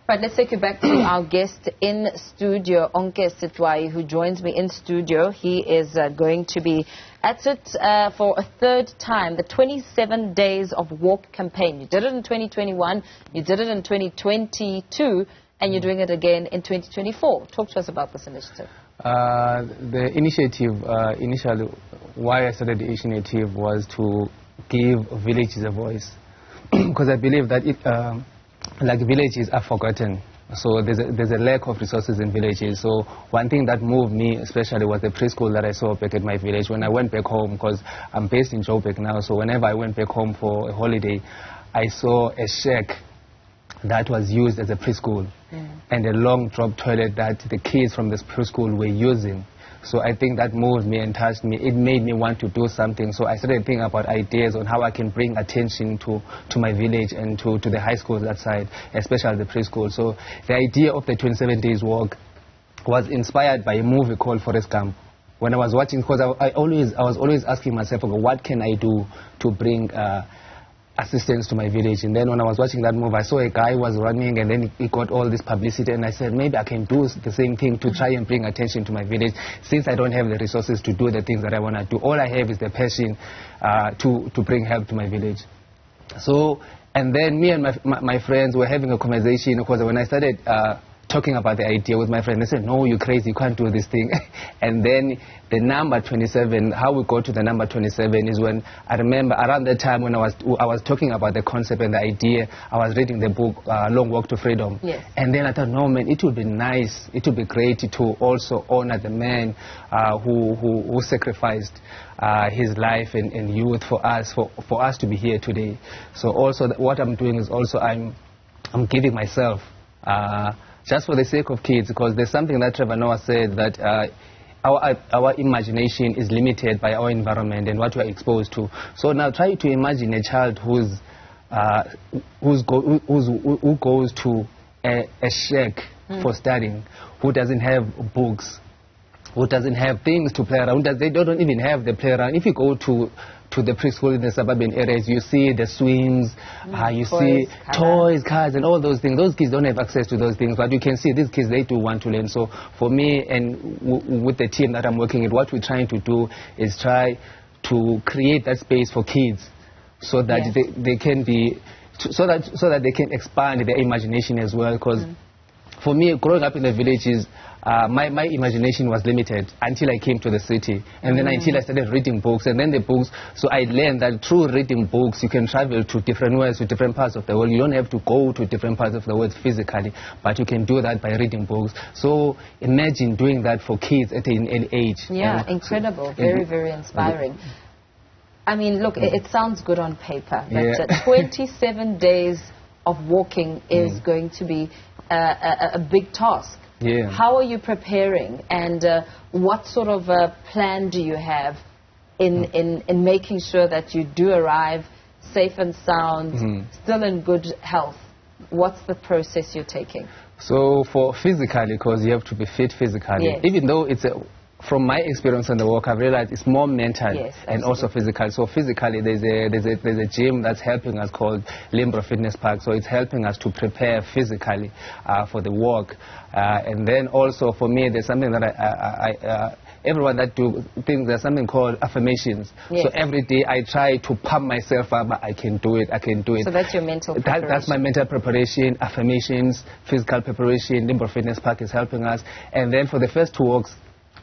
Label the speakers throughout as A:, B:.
A: Right, let's take you back to our guest in studio, Onke Stwayi, who joins me in studio. He is going to be at it for a third time, the 27 Days of Walk campaign. You did it in 2021, you did it in 2022, and you're doing it again in 2024. Talk to us about this initiative.
B: The initiative, initially, why I started the initiative was to give villages a voice. Because I believe that like villages are forgotten. So there's a lack of resources in villages. So one thing that moved me especially was the preschool that I saw back at my village. When I went back home, because I'm based in Joburg now, so whenever I went back home for a holiday, I saw a shack that was used as a preschool and a long drop toilet that the kids from this preschool were using. So I think that moved me and touched me. It made me want to do something. So I started thinking about ideas on how I can bring attention to my village and to the high schools that side, especially the preschool. So the idea of the 27 Days Walk was inspired by a movie called Forrest Gump. When I was watching, because I was always asking myself, okay, what can I do to bring assistance to my village? And then when I was watching that movie, I saw a guy was running, and then he got all this publicity, and I said, maybe I can do the same thing to try and bring attention to my village, since I don't have the resources to do the things that I want to do. All I have is the passion to bring help to my village. So, and then me and my friends were having a conversation, because when I started talking about the idea with my friend, they said, no, you're crazy, you can't do this thing. And then the number 27, how we got to the number 27 is when I remember around that time when I was talking about the concept and the idea, I was reading the book Long Walk to Freedom.
A: Yes.
B: And then I thought, no man, it would be nice, it would be great to also honor the man who sacrificed his life and youth for us to be here today. So also what I'm doing is also I'm giving myself just for the sake of kids, because there's something that Trevor Noah said, that our imagination is limited by our environment and what we're exposed to. So now try to imagine a child who goes to a shack for studying, who doesn't have books, who doesn't have things to play around. They don't even have the playground. If you go to the preschool in the suburban areas, you see the swings, you see toys, cars, and all those things. Those kids don't have access to those things, but you can see these kids, they do want to learn. So for me and with the team that I'm working with, what we're trying to do is try to create that space for kids, so that they can be, so that they can expand their imagination as well. Because for me, growing up in the villages, my imagination was limited until I came to the city, and then until I started reading books, and then the books. So I learned that through reading books, you can travel to different worlds, to different parts of the world. You don't have to go to different parts of the world physically, but you can do that by reading books. So imagine doing that for kids at an early age.
A: Yeah, incredible. Very, very inspiring. I mean, look, it sounds good on paper, but 27 days of walking is going to be a big task.
B: Yeah.
A: How are you preparing, and what sort of plan do you have in making sure that you do arrive safe and sound, still in good health? What's the process you're taking? So
B: for physically, because you have to be fit physically, even though it's from my experience on the walk, I've realized it's more mental and also physical. So physically, there's a gym that's helping us called Limbro Fitness Park. So it's helping us to prepare physically for the walk. And then also for me, there's something that everyone that do things, there's something called affirmations. So every day I try to pump myself up. I can do it. I can do it.
A: So that's your mental preparation.
B: That's my mental preparation, affirmations, physical preparation. Limbro Fitness Park is helping us. And then for the first 2 walks,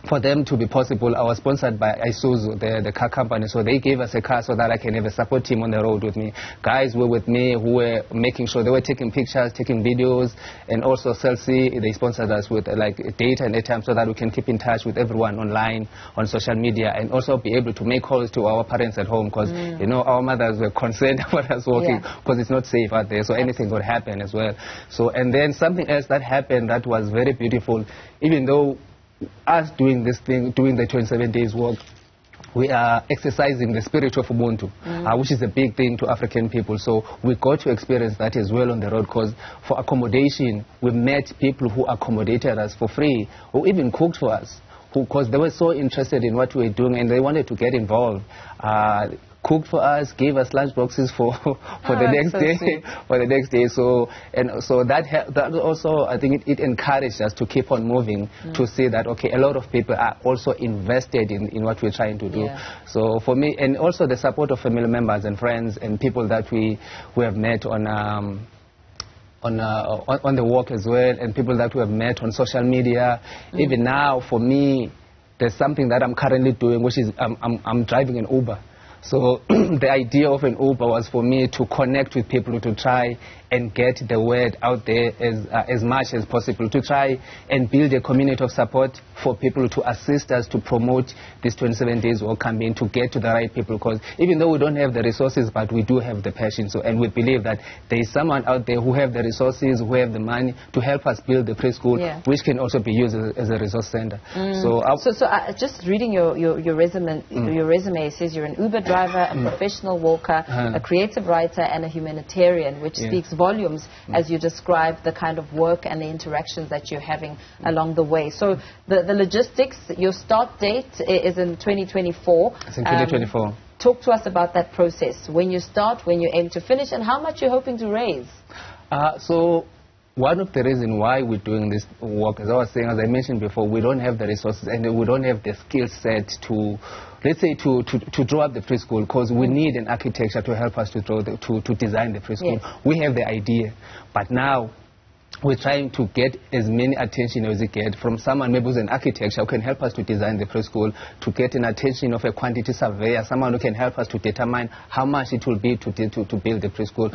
B: for them to be possible, I was sponsored by Isuzu, the car company, so they gave us a car so that I can have a support team on the road with me. Guys were with me who were making sure they were taking pictures, taking videos, and also Celsi, they sponsored us with like data and airtime so that we can keep in touch with everyone online, on social media, and also be able to make calls to our parents at home, because you know, our mothers were concerned about us walking, because it's not safe out there, so anything could happen as well. So, and then something else that happened that was very beautiful, even though us doing this thing, doing the 27 days walk, we are exercising the spirit of Ubuntu, which is a big thing to African people. So we got to experience that as well on the road, because for accommodation, we met people who accommodated us for free, who even cooked for us, because they were so interested in what we were doing and they wanted to get involved. cooked for us, gave us lunch boxes for the next day, for the next day. So that also, I think it encouraged us to keep on moving, to see that okay, a lot of people are also invested in what we're trying to do. So for me, and also the support of family members and friends and people that we have met on the walk as well, and people that we have met on social media. Even now, for me, there's something that I'm currently doing, which is I'm driving an Uber. So the idea of an Uber was for me to connect with people, to try and get the word out there as much as possible, to try and build a community of support for people to assist us to promote this 27 days walk campaign, to get to the right people. Because even though we don't have the resources, but we do have the passion. So, and we believe that there is someone out there who have the resources, who have the money to help us build the preschool, which can also be used as a resource center. So
A: just reading your resume, it says you're an Uber driver, a professional walker, a creative writer, and a humanitarian, which speaks volumes as you describe the kind of work and the interactions that you're having along the way. So the logistics, your start date is in 2024.
B: It's in 2024.
A: Talk to us about that process. When you start, when you aim to finish, and how much you're hoping to raise.
B: So one of the reasons why we're doing this work, as I was saying, as I mentioned before, we don't have the resources and we don't have the skill set to, let's say, to draw up the preschool, because we need an architecture to help us to design the preschool. We have the idea, but now we're trying to get as many attention as we get from someone maybe who's an architect who can help us to design the preschool, to get an attention of a quantity surveyor, someone who can help us to determine how much it will be to build the preschool.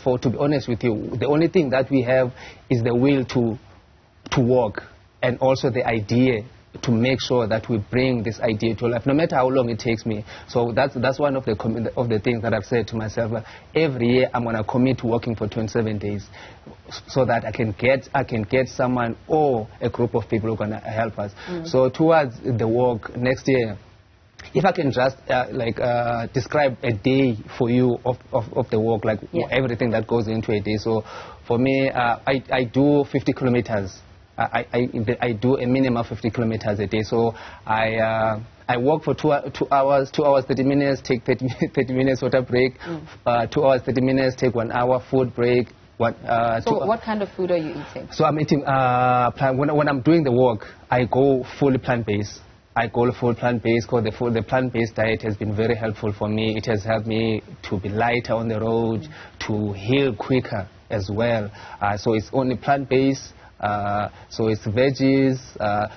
B: For to be honest with you, the only thing that we have is the will to work, and also the idea to make sure that we bring this idea to life, no matter how long it takes me. So that's one of the things that I've said to myself. Every year I'm going to commit to working for 27 days, so that I can get someone or a group of people who are going to help us. So towards the work next year, if I can just describe a day for you of the work, like everything that goes into a day. So for me, I do 50 kilometers. I do a minimum of 50 kilometers a day. So I walk for 2 hours, 30 minutes, take 30 minutes water break, 2 hours, 30 minutes, take 1 hour food break.
A: So what kind of food are you eating?
B: So I'm eating, when I'm doing the walk, I go fully plant-based. I go full plant-based because the plant-based diet has been very helpful for me. It has helped me to be lighter on the road, to heal quicker as well. So it's only plant-based. So it's veggies.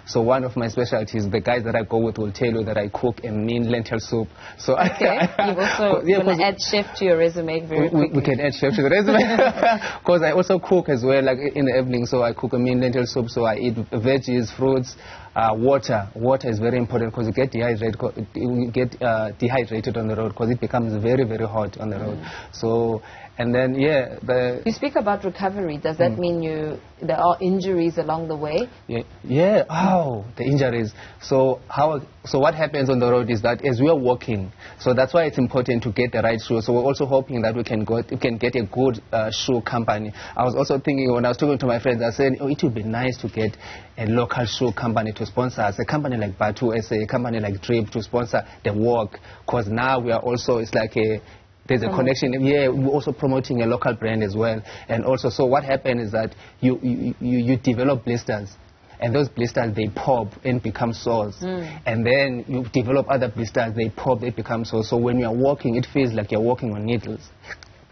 B: So one of my specialties, the guys that I go with will tell you that I cook a mean lentil soup. So
A: you've also going to add chef to your resume very quickly.
B: We can add chef to the resume because I also cook as well, like in the evening. So I cook a mean lentil soup. So I eat veggies, fruits, water. Water is very important because you get dehydrated on the road because it becomes very, very hot on the road. So. And then, you speak
A: about recovery. Does that mean there are injuries along the way?
B: The injuries. So what happens on the road is that as we are walking, so that's why it's important to get the right shoe. So we're also hoping that we can get a good shoe company. I was also thinking when I was talking to my friends, I said, it would be nice to get a local shoe company to sponsor us, a company like Batu SA, a company like Drip to sponsor the walk, because now we are also, it's like there's a connection. We're also promoting a local brand as well. And also, so what happens is that you develop blisters. And those blisters, they pop and become sores. And then you develop other blisters, they pop, they become sores. So when you're walking, it feels like you're walking on needles.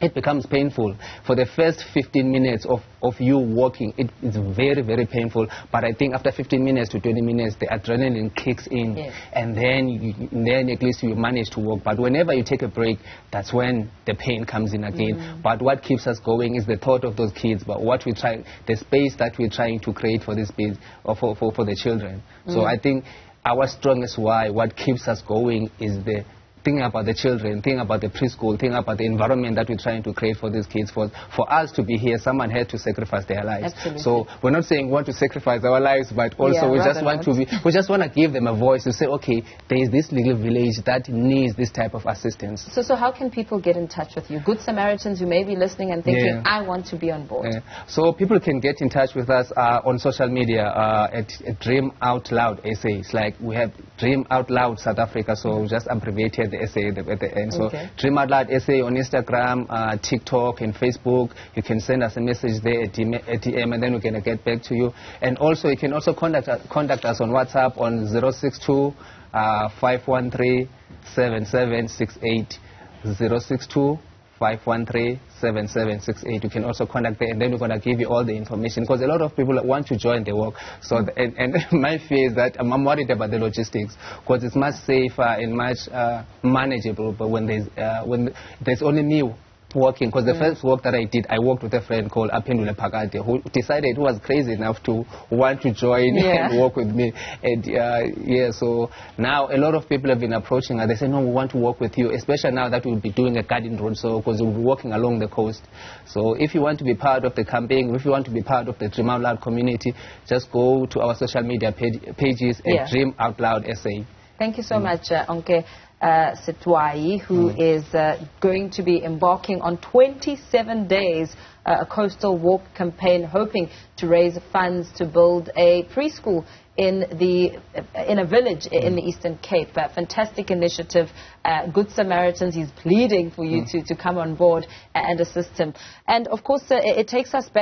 B: It becomes painful. For the first 15 minutes of you walking, it's very, very painful. But I think after 15 minutes to 20 minutes, the adrenaline kicks in. And then at least you manage to walk. But whenever you take a break, that's when the pain comes in again. But what keeps us going is the thought of those kids, but what we try, the space that we're trying to create for this space, or for the children. So I think our strongest why, what keeps us going is the thinking about the children, thinking about the preschool, thinking about the environment that we're trying to create for these kids. For us to be here, someone had to sacrifice their lives. So we're not saying we want to sacrifice our lives, but also we just want to give them a voice to say, okay, there is this little village that needs this type of assistance.
A: So how can people get in touch with you? Good Samaritans who may be listening and thinking, I want to be on board.
B: So people can get in touch with us on social media at Dream Out Loud SA. It's like we have Dream Out Loud South Africa, so just abbreviated the SA at the end. So Dream Out Loud SA on Instagram, TikTok and Facebook. You can send us a message there at DM, and then we can get back to you. And also you can also contact us on WhatsApp on 062 513 7768 062 513-7768. You can also contact them, and then we're going to give you all the information, because a lot of people want to join the work. So, and my fear is that I'm worried about the logistics, because it's much safer and much manageable. But when there's only me working, because the first work that I did, I worked with a friend called Aphendule Phakade, who decided, who was crazy enough to want to join and work with me. And so now a lot of people have been approaching us. They say, no, we want to work with you, especially now that we'll be doing a garden drone show, because we'll be working along the coast. So if you want to be part of the campaign, if you want to be part of the Dream Out Loud community, just go to our social media pages at Dream Out Loud SA.
A: Thank you so much, Onke Stwayi, who is going to be embarking on 27 days a coastal walk campaign, hoping to raise funds to build a preschool in a village in the Eastern Cape. Fantastic initiative. Good Samaritans, he's pleading for you to come on board and assist him. And of course, it takes us back